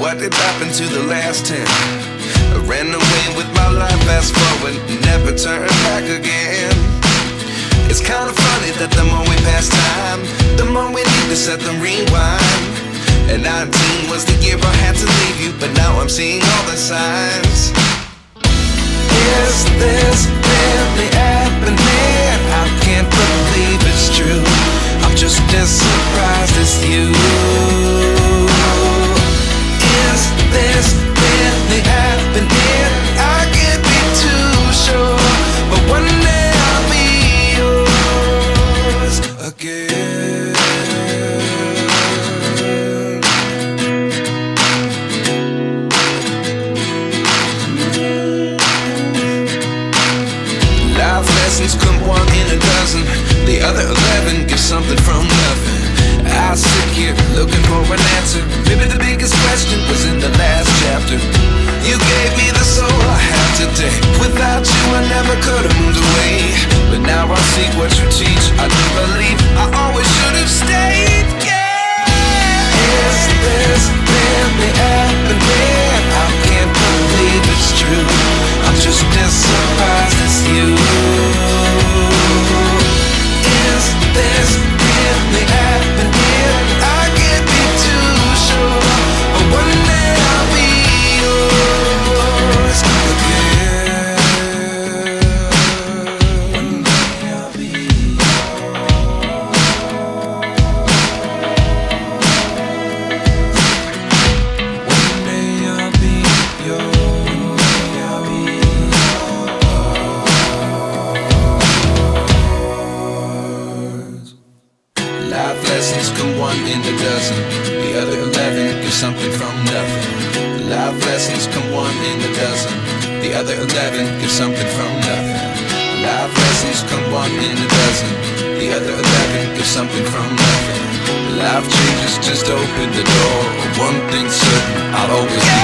what did happen to the last 10? I ran away with my life, fast forward, never turn back again. It's kinda funny that the more we pass time, the more we need to set the rewind. And 19 was the year I had to leave you, but now I'm seeing all the signs. Is this really happening? I can't believe it's true. I'm just as surprised as you. Is this really happening? I can't be too sure, but one day I'll be yours again. Life lessons come one in a dozen. The other 11 give something from nothing. I sit here looking for an answer. Maybe the biggest question was in the last chapter. You gave me the soul I have today. Without you I never could have moved away. But now I see what you teach. I do believe I always should have stayed. Yeah. Is this really happening? I can't believe it's true. I'm just as surprised as you. Is this really happening? I can't be too sure, but one day I'll be yours again. One day I'll be yours. One day I'll be yours. I'll be yours. Life lessons come one in a dozen. The other 11 give something from nothing. Life lessons come one in a dozen. The other 11 give something from nothing. Life lessons come one in a dozen. The other 11 give something from nothing. Life changes just open the door. One thing's certain, I'll always be